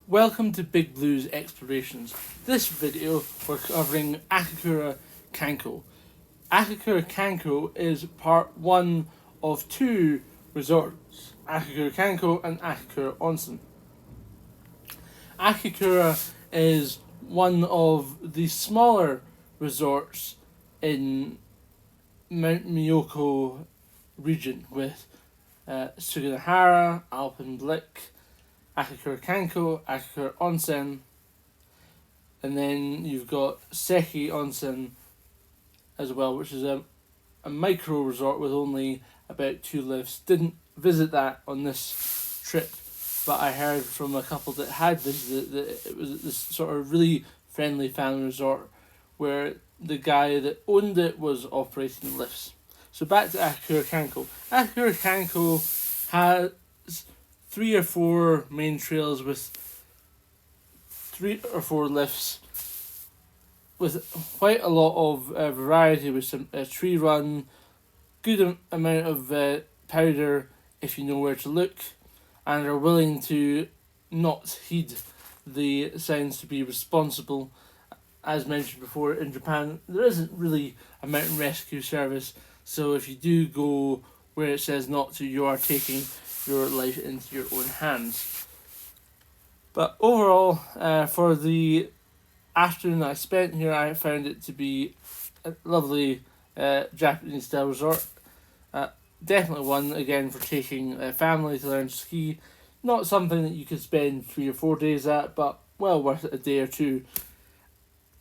Welcome to Big Blues Explorations. This video we're covering Akakura Kanko. Akakura Kanko is part one of two resorts, Akakura Kanko and Akakura Onsen. Akakura is one of the smaller resorts in Mount Myoko region with Suganohara, Alpenblick, Akakura Kanko, Akakura Onsen, and then you've got Seki Onsen as well, which is a micro resort with only about 2 lifts. Didn't visit that on this trip, but I heard from a couple that had visited that it was this sort of really friendly family resort where the guy that owned it was operating lifts. So back to Akakura Kanko. Akakura Kanko has 3 or 4 main trails with 3 or 4 lifts with quite a lot of variety, with some tree run, good amount of powder if you know where to look, and are willing to not heed the signs to be responsible. As mentioned before, in Japan there isn't really a mountain rescue service, so if you do go where it says not to, you are taking your life into your own hands. But overall, for the afternoon I spent here, I found it to be a lovely Japanese style resort. Definitely one again for taking a family to learn to ski. Not something that you could spend 3 or 4 days at, but well worth it a day or two.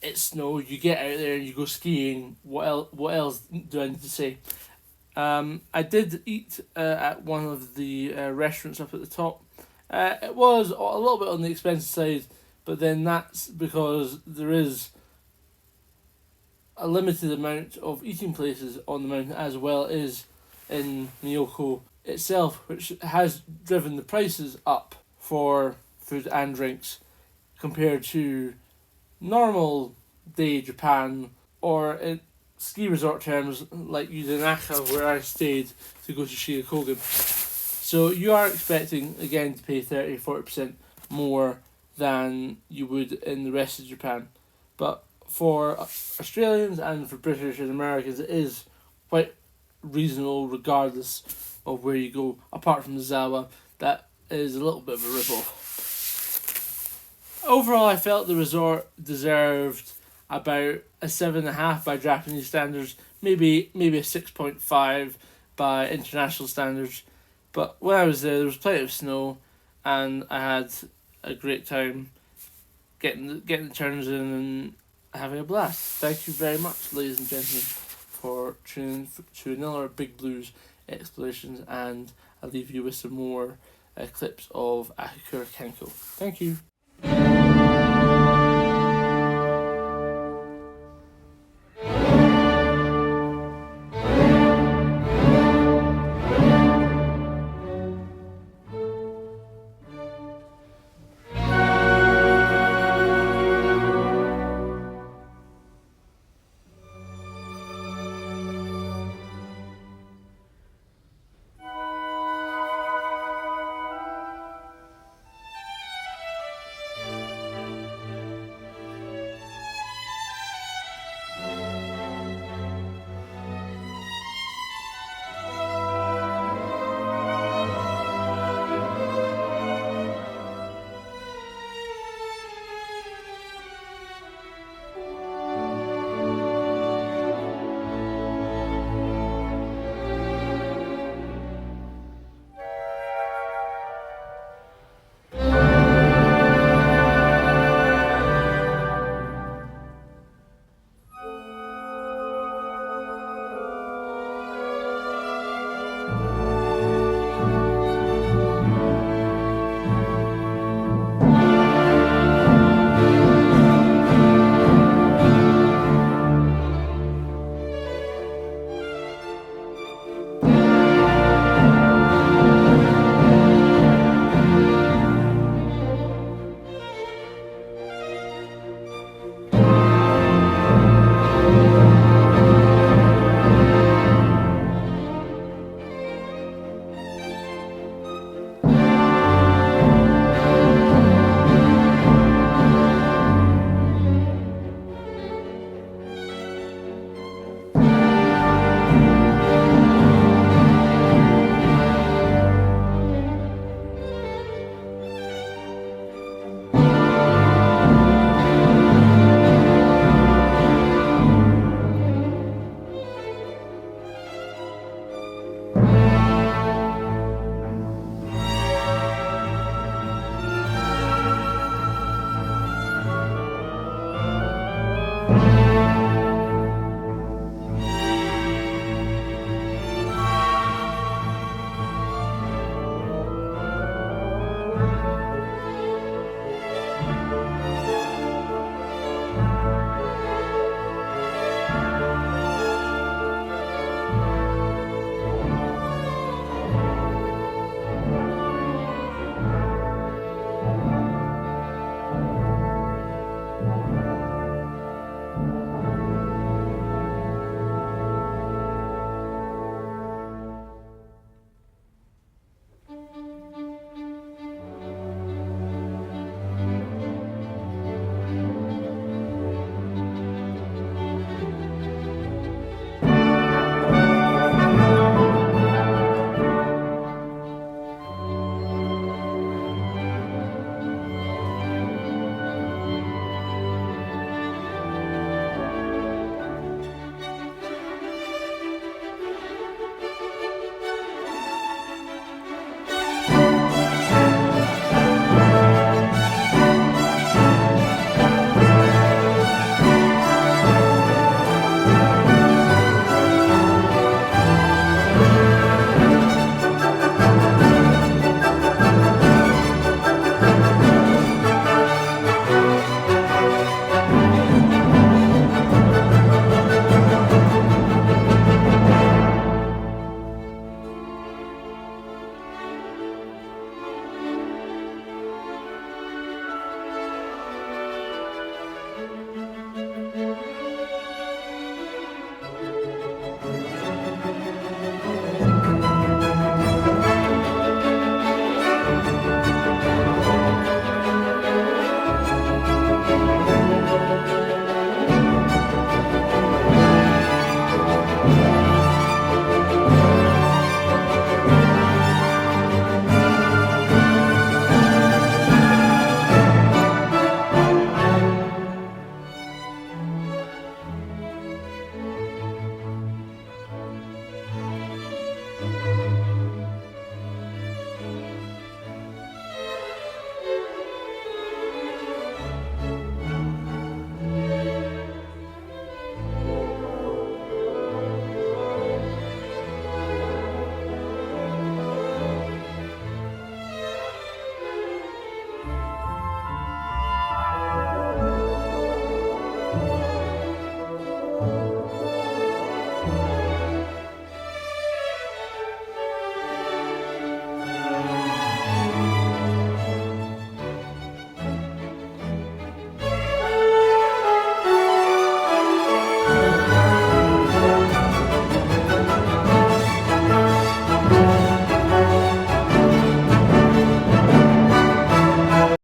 It's snow, you get out there and you go skiing. What else do I need to say? I did eat at one of the restaurants up at the top. It was a little bit on the expensive side, but then that's because there is a limited amount of eating places on the mountain, as well as in Myoko itself, which has driven the prices up for food and drinks compared to normal day Japan, or in ski resort terms like Yudanaka, where I stayed to go to Myoko Kogen. So you are expecting again to pay 30-40% more than you would in the rest of Japan. But for Australians and for British and Americans, it is quite reasonable regardless of where you go, apart from the Zawa. That is a little bit of a rip-off. Overall, I felt the resort deserved about a 7.5 by Japanese standards, maybe a 6.5 by international standards. But when I was there was plenty of snow, and I had a great time getting the turns in and having a blast. Thank you very much, ladies and gentlemen, for tuning to another Big Blues Explorations, and I'll leave you with some more clips of Akakura Kanko. Thank you.